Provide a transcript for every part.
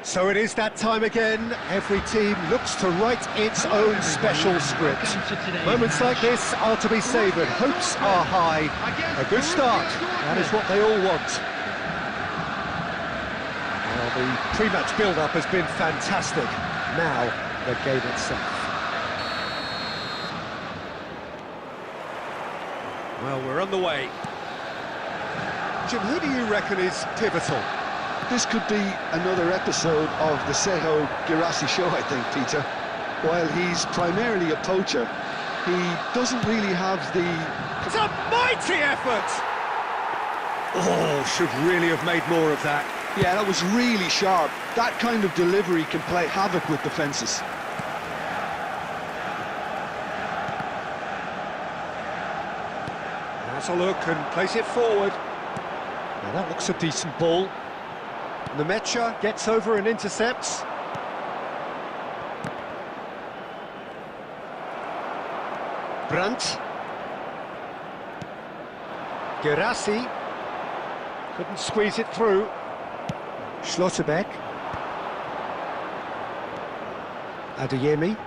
So it is that time again. Every team looks to write its own special script. Moments like this are to be savoured. Hopes are high. A good start. That is what they all want. Well, the pre-match build-up has been fantastic. Now, the game itself. Well, we're on the way. Jim, who do you reckon is pivotal? This could be another episode of the Seho Girassi show, I think, Peter. While he's primarily a poacher, he doesn't really have the... It's a mighty effort! Oh, should really have made more of that. Yeah, that was really sharp. That kind of delivery can play havoc with defences. Has a look and place it forward. Now that looks a decent ball. Nemecha gets over and intercepts. Brandt. Girassi. Couldn't squeeze it through. Schlotterbeck. Adeyemi.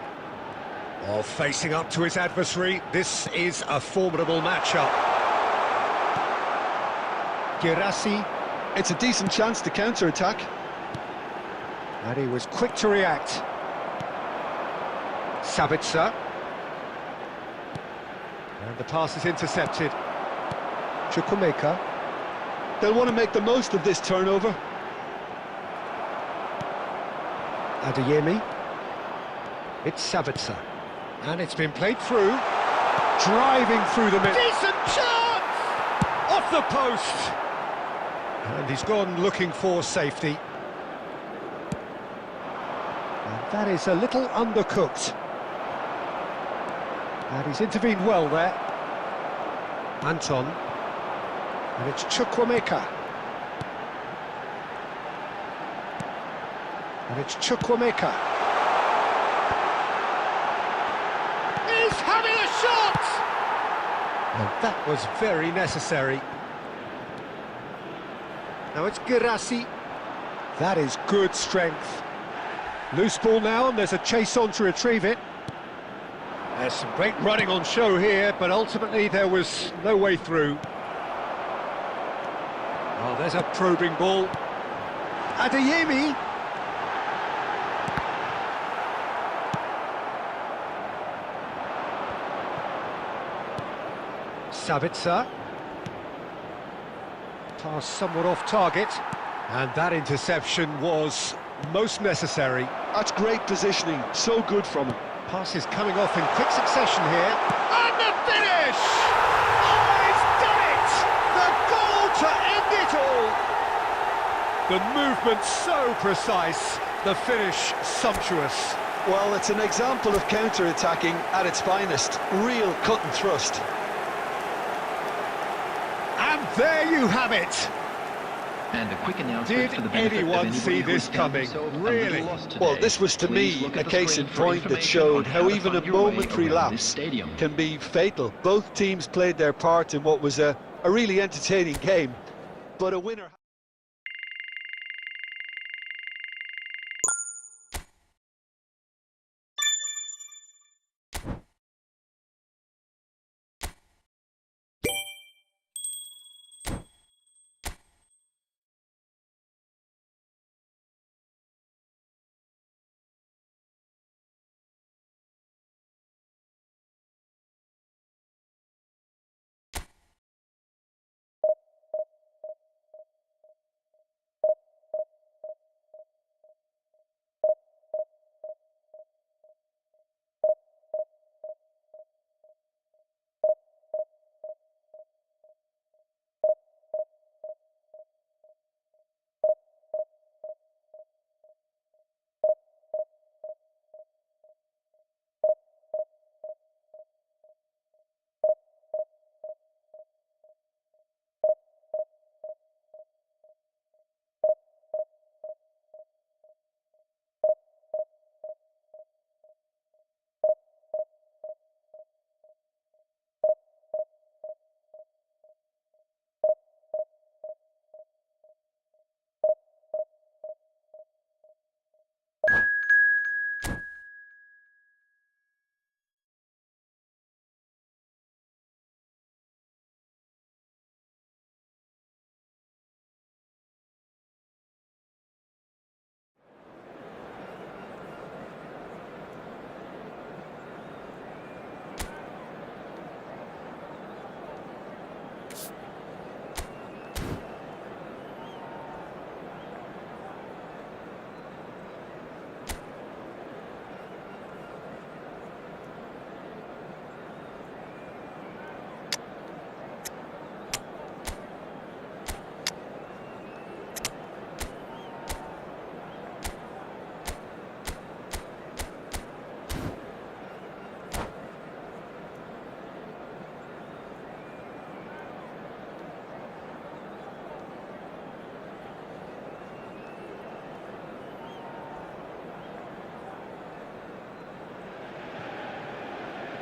Oh, facing up to his adversary. This is a formidable matchup. Girassi. It's a decent chance to counter-attack. And he was quick to react. Sabitzer. And the pass is intercepted. Chukwuemeka. They'll want to make the most of this turnover. Adeyemi. It's Sabitzer. And it's been played through. Driving through the middle. Decent chance! Off the post! And he's gone looking for safety. And that is a little undercooked. And he's intervened well there. Anton. And it's Chukwuemeka. And it's Chukwuemeka. He's having a shot! And that was very necessary. Now it's Girassi. That is good strength. Loose ball now, and there's a chase on to retrieve it. There's some great running on show here, but ultimately there was no way through. Oh, there's a probing ball. Adeyemi. Sabitzer. Pass somewhat off target, and that interception was most necessary. That's great positioning, so good from him. Pass is coming off in quick succession here, and the finish! Oh, he's done it! The goal to end it all! The movement so precise, the finish sumptuous. Well, it's an example of counter-attacking at its finest. Real cut and thrust. And there you have it! And a quick announcement Did for the benefit of anyone anybody see who this has found coming? themselves a Really? little lost today. Well, this was to Please me look a at the case screen in for point that information showed on how to even a find your way momentary around this lapse stadium. can be fatal. Both teams played their part in what was a really entertaining game, but a winner...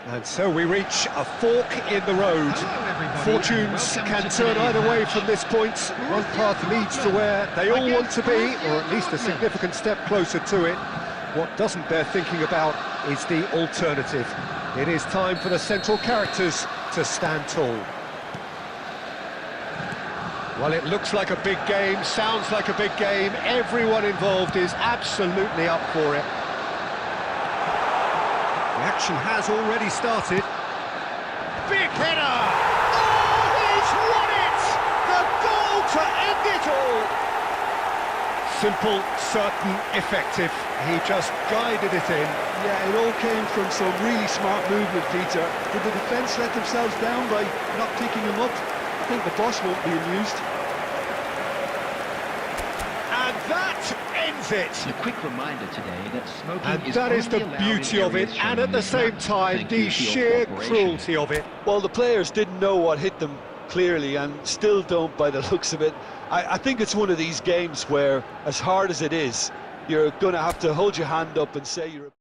And so we reach a fork in the road. Fortunes can turn either way from this point. One path leads to where they all want to be, or at least a significant step closer to it. What doesn't bear thinking about is the alternative. It is time for the central characters to stand tall. Well, it looks like a big game, sounds like a big game. Everyone involved is absolutely up for it. The action has already started. Big header! Oh, he's won it! The goal to end it all! Simple, certain, effective. He just guided it in. Yeah, it all came from some really smart movement, Peter. Did the defence let themselves down by not picking him up? I think the boss won't be amused. And that ends it! A quick reminder today that smoking And is that is only the allowed beauty in of it, areas and shown at in the this same map. time, Thank the you for your sheer cooperation. cruelty of it. Well, the players didn't know what hit them clearly and still don't by the looks of it. I think it's one of these games where, as hard as it is, you're going to have to hold your hand up and say you're...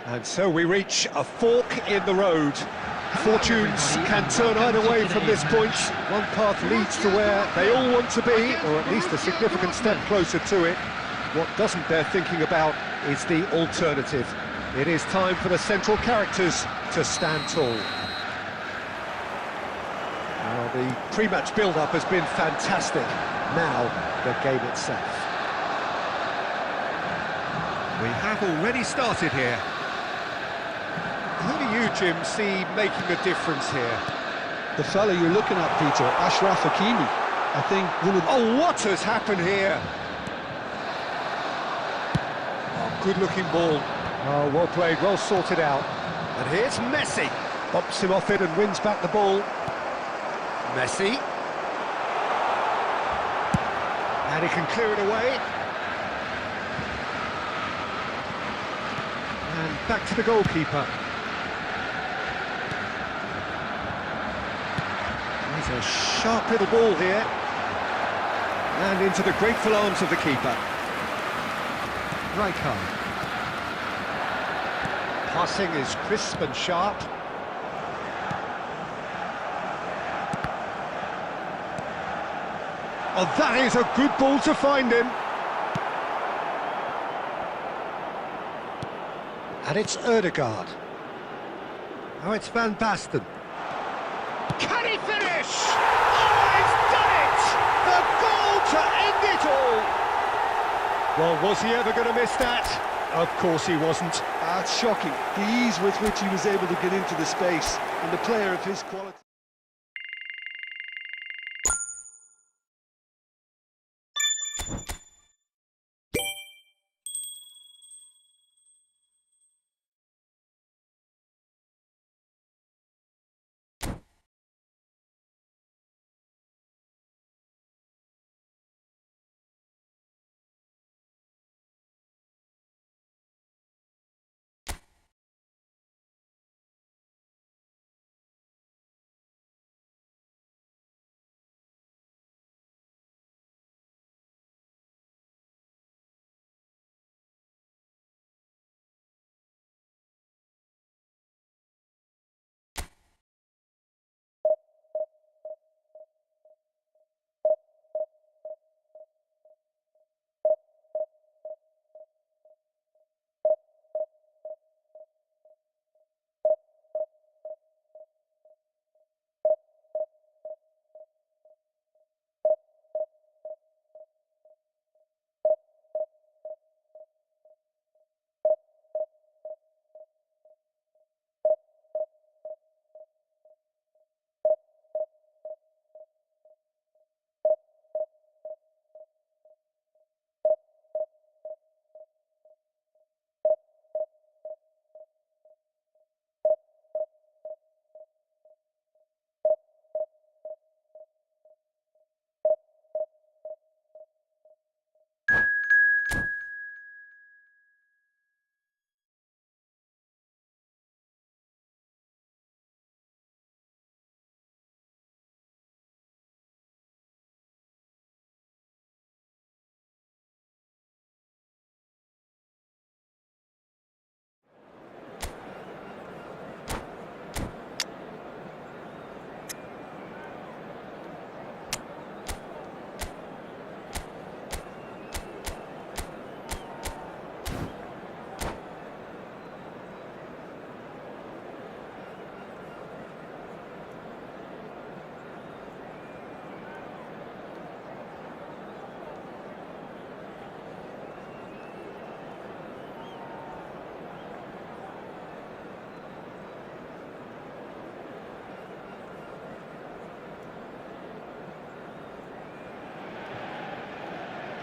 And so we reach a fork in the road. Fortunes can turn either way from this point. One path leads to where they all want to be, or at least a significant step closer to it. What doesn't bear thinking about is the alternative. It is time for the central characters to stand tall. Well, the pre-match build-up has been fantastic. Now, the game itself. We have already started here. Who do you, Jim, see making a difference here? The fella you're looking at, Peter, Ashraf Hakimi. I think one of the... Oh, what has happened here? Oh, good-looking ball. Oh, well played, well sorted out. And here's Messi. Bops him off it and wins back the ball. Messi. And he can clear it away. And back to the goalkeeper. There's a sharp little ball here. And into the grateful arms of the keeper. Rijkaard. Passing is crisp and sharp. Oh, that is a good ball to find him. And it's Ødegaard. Oh, it's Van Basten. Can he finish? Oh, he's done it! The goal to end it all! Well, was he ever going to miss that? Of course he wasn't. That's shocking. The ease with which he was able to get into the space, and the player of his quality.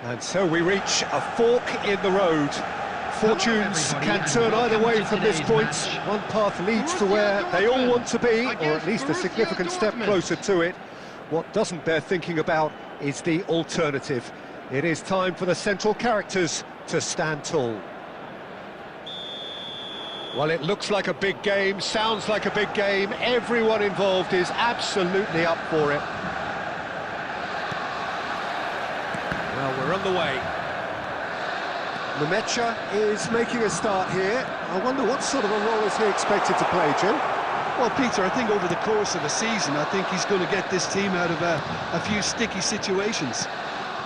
And so we reach a fork in the road. Fortunes can turn either way from this point. One path leads to where they all want to be, or at least a significant step closer to it. What doesn't bear thinking about is the alternative. It is time for the central characters to stand tall. Well, it looks like a big game, sounds like a big game. Everyone involved is absolutely up for it. Well, we're on the way. Lemecha is making a start here. I wonder what sort of a role is he expected to play, Joe? Well, Peter, I think over the course of a season, I think he's going to get this team out of a few sticky situations.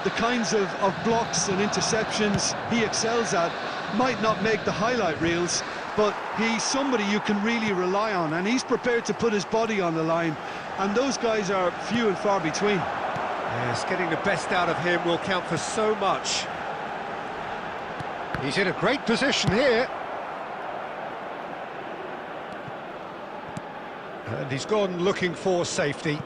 The kinds of blocks and interceptions he excels at might not make the highlight reels, but he's somebody you can really rely on, and he's prepared to put his body on the line, and those guys are few and far between. Yes, getting the best out of him will count for so much. He's in a great position here. And he's gone looking for safety.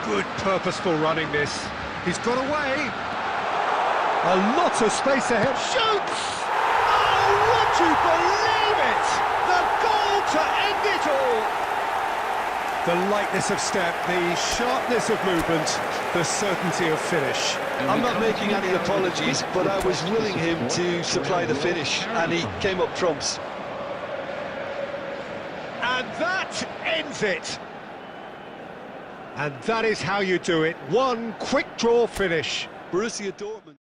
Good purposeful running this. He's got away. A lot of space ahead. Shoots! Oh, would you believe it? The goal to end it all. The lightness of step, the sharpness of movement, the certainty of finish. I'm not making any apologies, but I was willing him to supply the finish, and he came up trumps. And that ends it. And that is how you do it. One quick draw finish. Borussia Dortmund.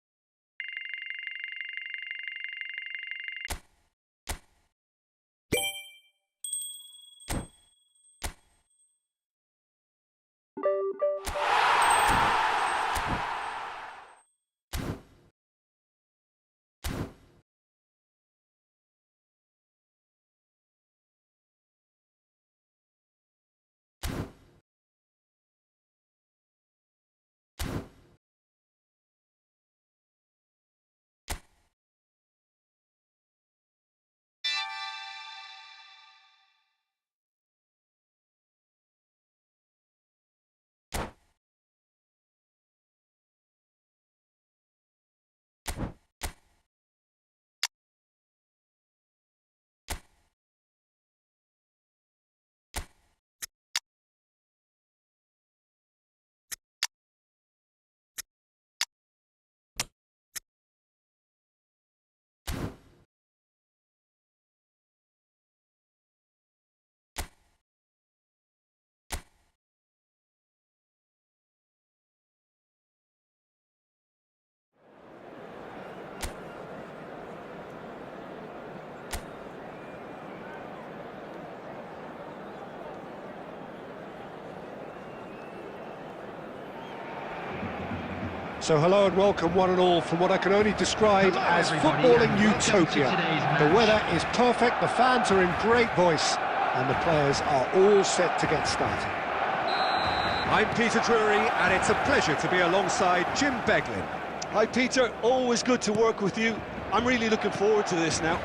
So hello and welcome one and all from what I can only describe as footballing utopia. The weather is perfect, the fans are in great voice, and the players are all set to get started. I'm Peter Drury, and it's a pleasure to be alongside Jim Beglin. Hi Peter, always good to work with you. I'm really looking forward to this now.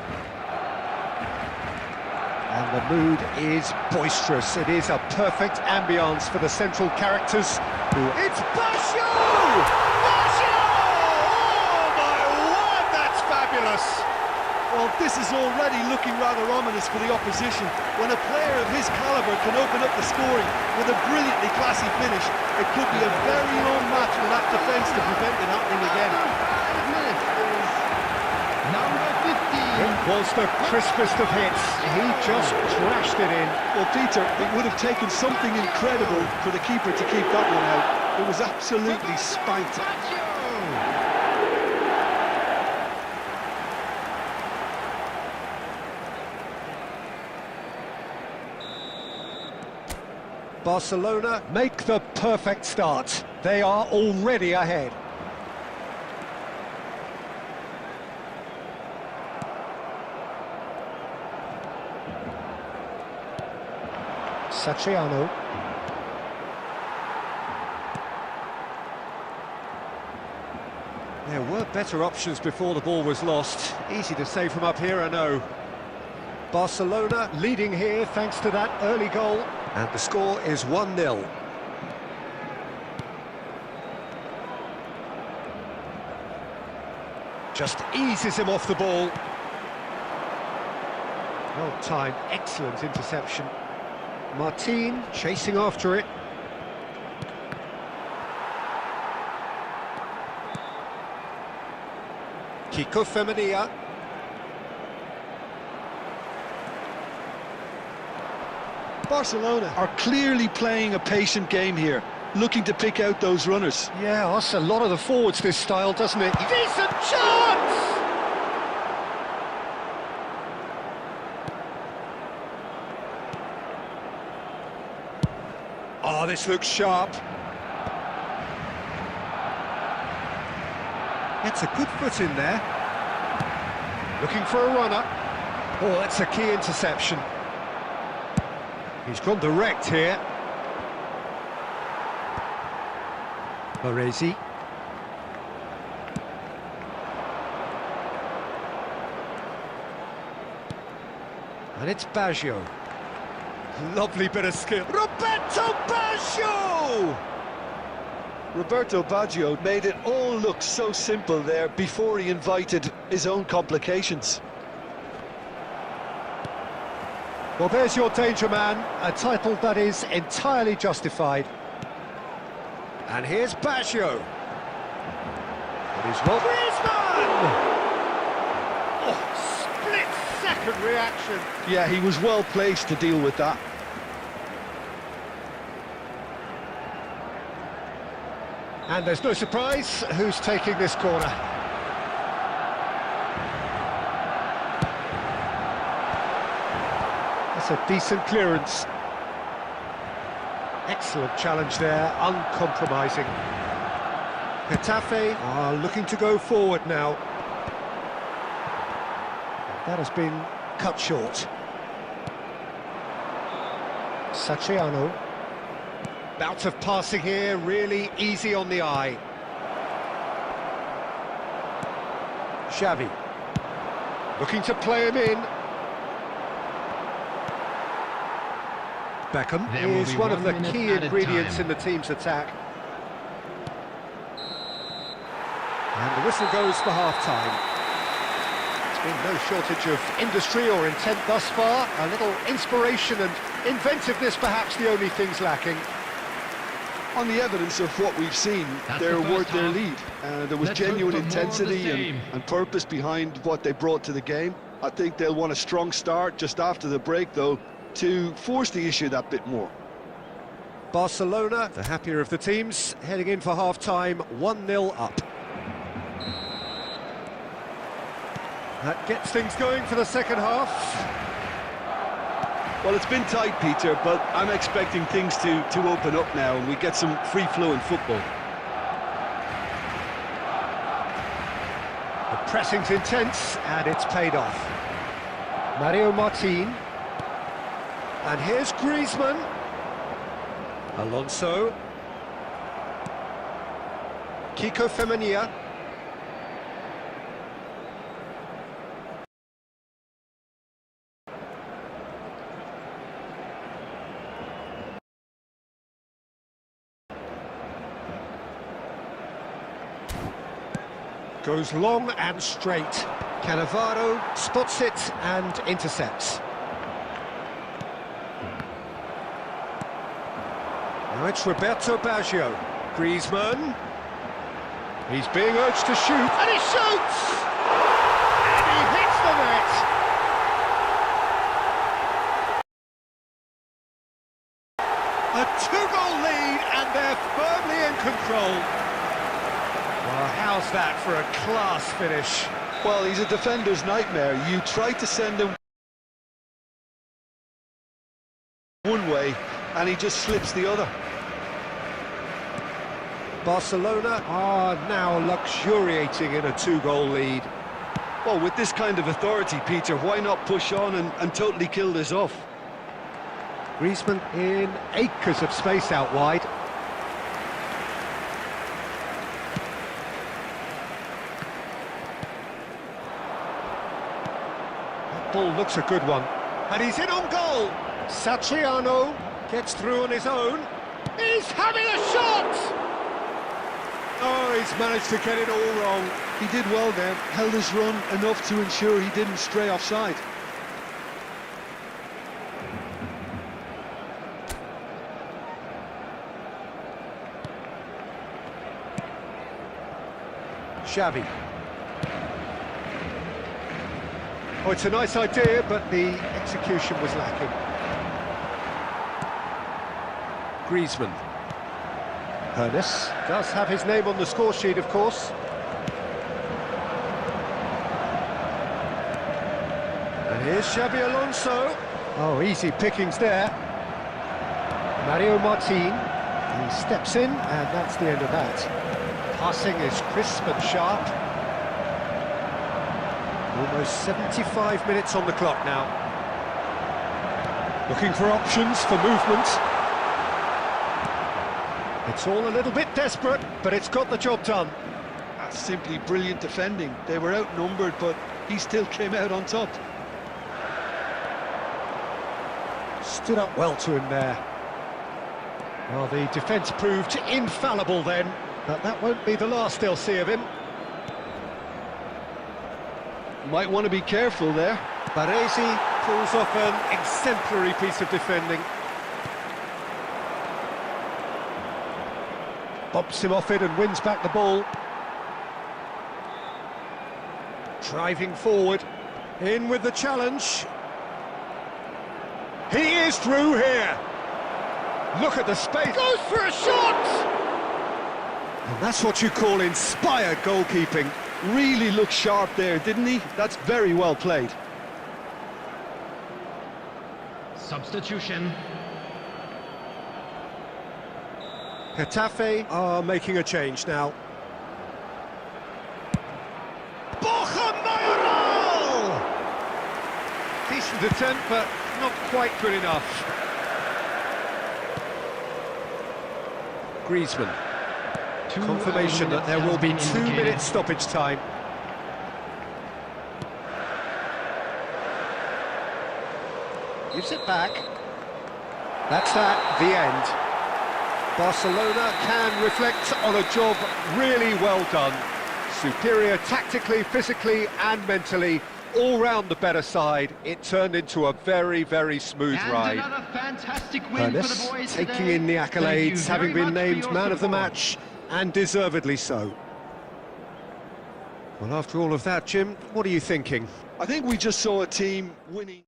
And the mood is boisterous. It is a perfect ambience for the central characters. It's Basho! Well, this is already looking rather ominous for the opposition. When a player of his calibre can open up the scoring with a brilliantly classy finish, it could be a very long match for that defence to prevent it happening again. Number 15. It was the crispest of hits. He just crashed it in. Well, Peter, it would have taken something incredible for the keeper to keep that one out. It was absolutely spanked. Barcelona make the perfect start. They are already ahead. Satriano. There were better options before the ball was lost. Easy to say from up here, I know. Barcelona leading here thanks to that early goal. And the score is 1-0. Just eases him off the ball. Well timed, excellent interception. Martin chasing after it. Kiko Femenia. Barcelona are clearly playing a patient game here, looking to pick out those runners. Yeah, that's a lot of the forwards, this style, doesn't it? Decent chance! Oh, this looks sharp. Gets a good foot in there. Looking for a runner. Oh, that's a key interception. He's gone direct here. Baresi. And it's Baggio. Lovely bit of skill. Roberto Baggio! Roberto Baggio made it all look so simple there before he invited his own complications. Well, there's your danger man, a title that is entirely justified. And here's Baggio. It is well... Griezmann! Oh, split-second reaction. Yeah, he was well placed to deal with that. And there's no surprise who's taking this corner. That's a decent clearance. Excellent challenge there, uncompromising. Potw are looking to go forward now. That has been cut short. Satriano. Bout of passing here, really easy on the eye. Xavi. Looking to play him in. Beckham is one of the key ingredients in the team's attack. And the whistle goes for half-time. There's been no shortage of industry or intent thus far. A little inspiration and inventiveness, perhaps the only things lacking. On the evidence of what we've seen, they're worth their lead. There was genuine intensity and purpose behind what they brought to the game. I think they'll want a strong start just after the break, though, to force the issue that bit more. Barcelona, the happier of the teams, heading in for half-time, 1-0 up. That gets things going for the second half. Well, it's been tight, Peter, but I'm expecting things to open up now and we get some free-flowing football. The pressing's intense, and it's paid off. Mario Martin. And here's Griezmann. Alonso. Kiko Femenia. Goes long and straight. Cannavaro spots it and intercepts. Now it's Roberto Baggio. Griezmann. He's being urged to shoot, and he shoots! And he hits the net! A two-goal lead, and they're firmly in control. Well, how's that for a class finish? Well, he's a defender's nightmare. You try to send him one way, and he just slips the other. Barcelona are now luxuriating in a two-goal lead. Well, with this kind of authority, Peter, why not push on and totally kill this off? Griezmann in acres of space out wide. That ball looks a good one. And he's in on goal! Satriano gets through on his own. He's having a shot! Oh, he's managed to get it all wrong. He did well there, held his run enough to ensure he didn't stray offside. Xavi. Oh, it's a nice idea, but the execution was lacking. Griezmann. Ernest does have his name on the score sheet, of course. And here's Xabi Alonso. Oh, easy pickings there. Mario Martin. He steps in, and that's the end of that. Passing is crisp and sharp. Almost 75 minutes on the clock now. Looking for options for movement. It's all a little bit desperate, but it's got the job done. That's simply brilliant defending. They were outnumbered, but he still came out on top. Stood up well to him there. Well, the defence proved infallible then, but that won't be the last they'll see of him. Might want to be careful there. Baresi Pulls off an exemplary piece of defending. Bobs him off it and wins back the ball. Driving forward. In with the challenge. He is through here. Look at the space. Goes for a shot! And that's what you call inspired goalkeeping. Really looked sharp there, didn't he? That's very well played. Substitution. Getafe are making a change now. Decent attempt, but not quite good enough. Griezmann. Confirmation that there will be 2 minutes stoppage time. Gives it back. That's that, the end. Barcelona can reflect on a job really well done. Superior tactically, physically and mentally. All round the better side. It turned into a very, very smooth ride. Another fantastic win for the boys taking today. in the accolades, having been named man of the support. match, and deservedly so. Well, after all of that, Jim, what are you thinking? I think we just saw a team winning.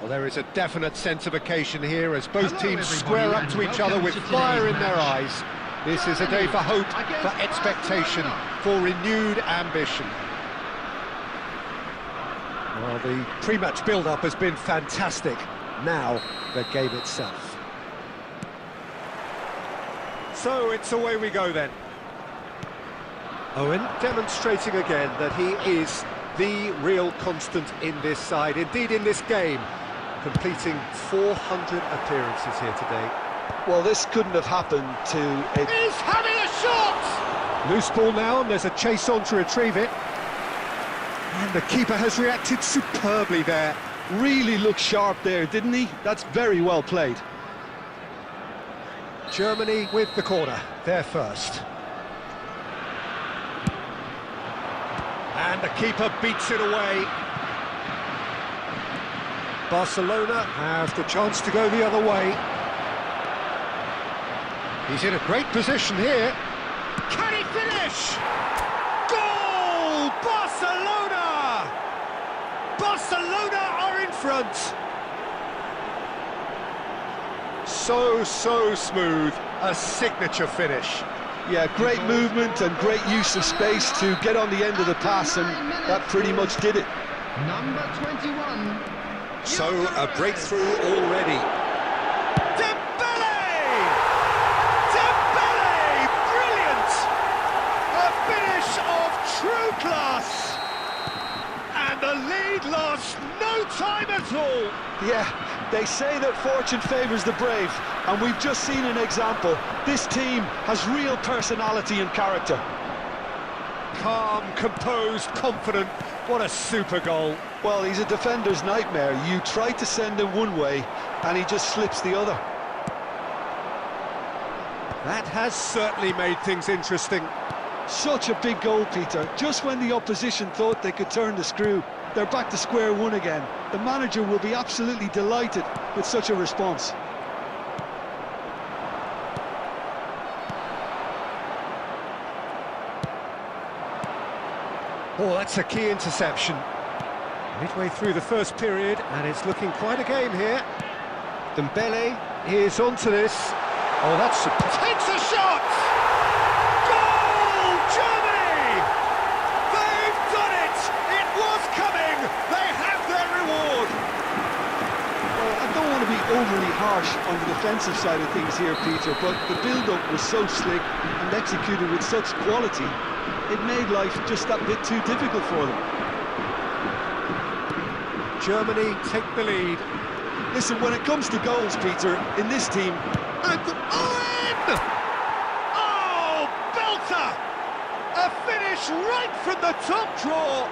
Well, there is a definite sense of occasion here as both Hello, teams everybody, square up and to each other welcome with to fire in today's their match. eyes. This is a day for hope, for expectation, for renewed ambition. Well, the pre-match build-up has been fantastic. Now, the game itself. So, it's away we go then. Owen demonstrating again that he is the real constant in this side, indeed in this game, completing 400 appearances here today. Well, this couldn't have happened to a... He's having a shot! Loose ball now, and there's a chase on to retrieve it. And the keeper has reacted superbly there. Really looked sharp there, didn't he? That's very well played. Germany with the corner, they're first. And the keeper beats it away. Barcelona have the chance to go the other way. He's in a great position here. Can he finish? Goal! Barcelona! Barcelona are in front. So smooth. A signature finish. Yeah, great movement and great use of space to get on the end of the pass, and that pretty much did it. Number 21. So, a breakthrough already. Dembele! Dembele! Brilliant! A finish of true class! And the lead lost no time at all. Yeah, they say that fortune favours the brave, and we've just seen an example. This team has real personality and character. Calm, composed, confident. What a super goal. Well, he's a defender's nightmare. You try to send him one way, and he just slips the other. That has certainly made things interesting. Such a big goal, Peter. Just when the opposition thought they could turn the screw, they're back to square one again. The manager will be absolutely delighted with such a response. Oh, that's a key interception. Midway through the first period, and it's looking quite a game here. Dembele is onto this. Oh, that's... Takes a shot! Goal! Germany! They've done it! It was coming! They have their reward! Well, I don't want to be overly harsh on the defensive side of things here, Peter, but the build-up was so slick and executed with such quality, it made life just that bit too difficult for them. Germany take the lead. Listen, when it comes to goals, Peter, in this team... And Owen! Oh, belter! A finish right from the top draw.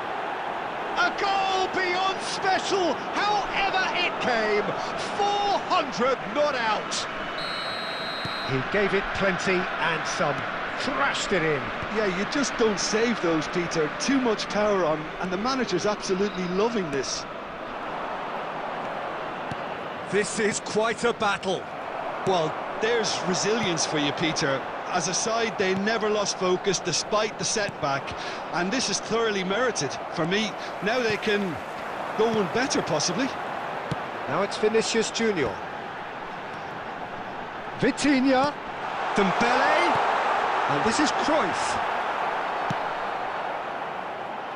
A goal beyond special, however it came. 400 not out. He gave it plenty and some. Thrashed it in. Yeah, you just don't save those, Peter. Too much power on, and the manager's absolutely loving this. This is quite a battle. Well, there's resilience for you, Peter. As a side, they never lost focus despite the setback, and this is thoroughly merited. For me, now they can go one better, possibly. Now it's Vinicius Junior. Vitinha. Dembele. And this is Cruyff.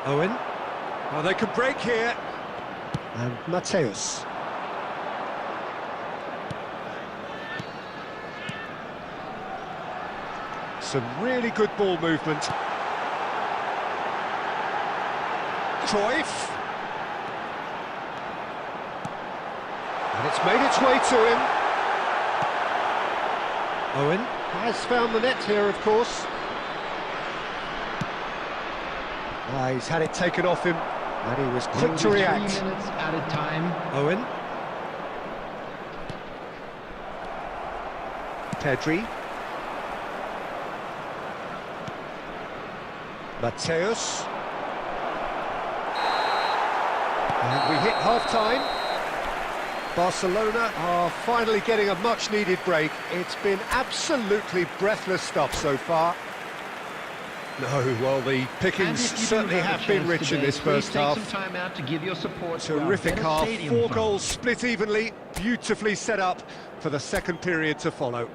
Owen. Oh, they can break here. And Mateus. Some really good ball movement. Cruyff. And it's made its way to him. Owen has found the net here, of course. He's had it taken off him, and he was quick to react. 3 minutes at a time. Owen. Pedri. Mateus. And we hit half-time. Barcelona are finally getting a much-needed break. It's been absolutely breathless stuff so far. No, well, the pickings certainly have been rich in this first half. Take some time out to give your support. Terrific half, 4 goals split evenly, beautifully set up for the second period to follow.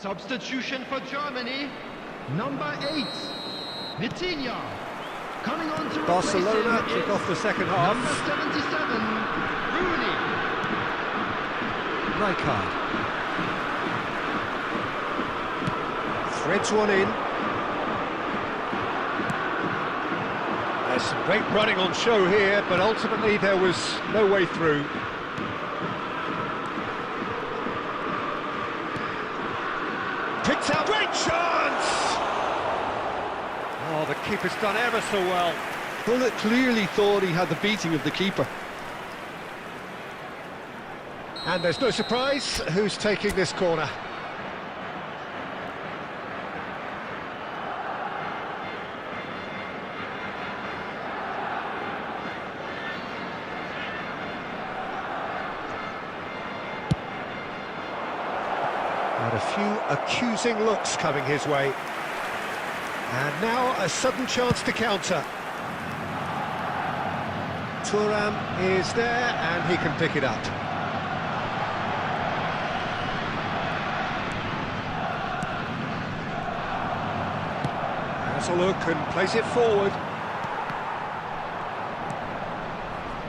Substitution for Germany. Number 8, Vitinha. Coming on to Barcelona kick off the second half. Number 77, Rooney. Rijkaard. Threads one in. There's some great running on show here, but ultimately there was no way through. Picked out, great chance! Oh, the keeper's done ever so well. Bullet clearly thought he had the beating of the keeper. And there's no surprise who's taking this corner. And a few accusing looks coming his way. And now a sudden chance to counter. Thuram is there and he can pick it up. Has a look and plays it forward.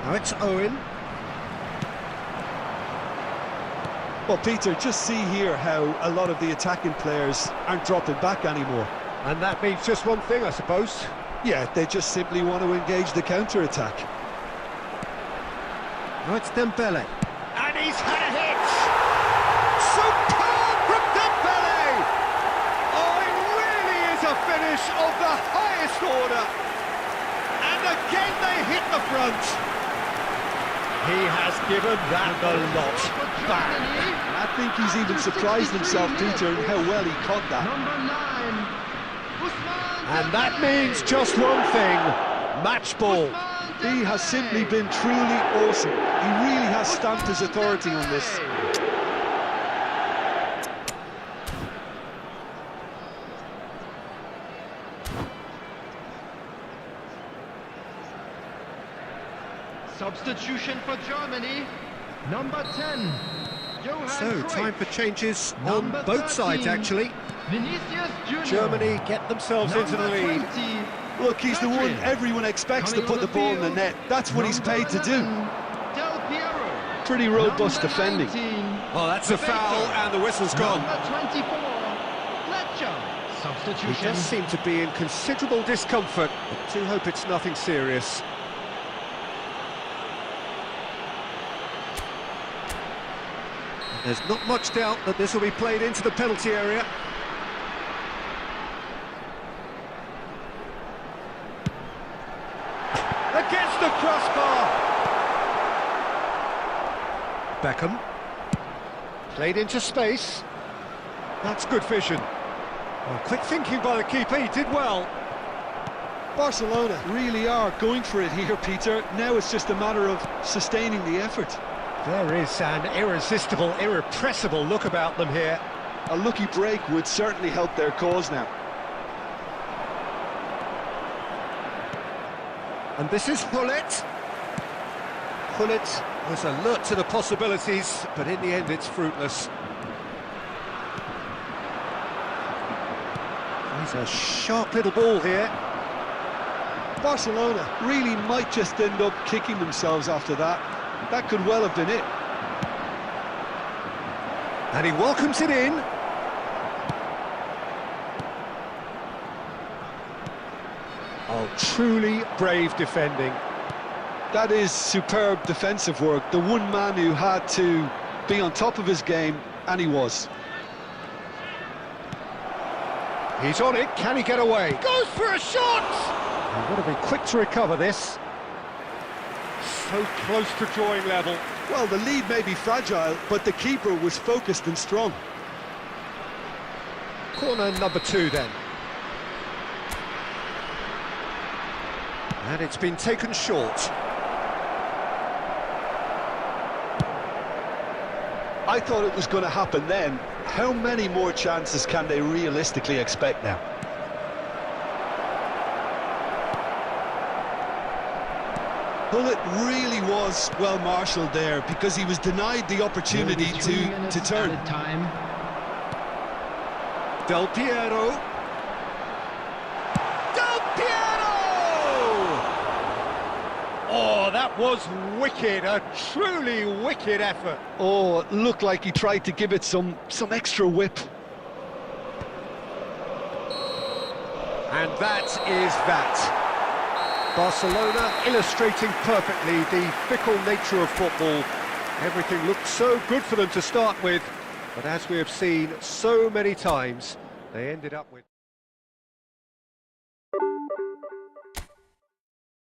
Now it's Owen. Well, Peter, just see here how a lot of the attacking players aren't dropping back anymore. And that means just one thing, I suppose. Yeah, they just simply want to engage the counter-attack. Now it's Dembele. And he's had a hit! Superb from Dembele! Oh, it really is a finish of the highest order. And again they hit the front. He has given that a lot back. I think he's even surprised himself, Peter, in how well he caught that. Number 9. And that means just one thing, match ball. He has simply been truly awesome. He really has stamped his authority on this. Substitution for Germany. Number 10. Johann So, Cruyff. time for changes Number on both sides, 13, actually. Vinicius Junior. Germany get themselves into the Number lead. 20, Look, he's the one Pedri. everyone expects to Coming put on the ball in the field, net. That's what he's paid to do. number 11, Del Piero. Pretty robust Number defending. 19, Well, that's a foul, and the whistle's gone. Number 24, Fletcher. He Substitution. does seem to be in considerable discomfort. I do hope it's nothing serious. There's not much doubt that this will be played into the penalty area. Against the crossbar! Beckham. Played into space. That's good vision. Well, quick thinking by the keeper, he did well. Barcelona really are going for it here, Peter. Now it's just a matter of sustaining the effort. There is an irresistible, irrepressible look about them here. A lucky break would certainly help their cause now. And this is Hullet. Hullet was alert to the possibilities, but in the end it's fruitless. He's a sharp little ball here. Barcelona really might just end up kicking themselves after that. That could well have been it. And he welcomes it in. Oh, truly brave defending. That is superb defensive work. The one man who had to be on top of his game, and he was. He's on it, can he get away? Goes for a shot! He's got to be quick to recover this. So close to drawing level. Well, the lead may be fragile, but the keeper was focused and strong. Corner number 2 then. And it's been taken short. I thought it was going to happen then. How many more chances can they realistically expect now? Bullet really was well marshalled there because he was denied the opportunity to turn. Added time. Del Piero. Del Piero! Oh, that was wicked, a truly wicked effort. Oh, it looked like he tried to give it some extra whip. And that is that. Barcelona illustrating perfectly the fickle nature of football. Everything looked so good for them to start with, but as we have seen so many times, they ended up with...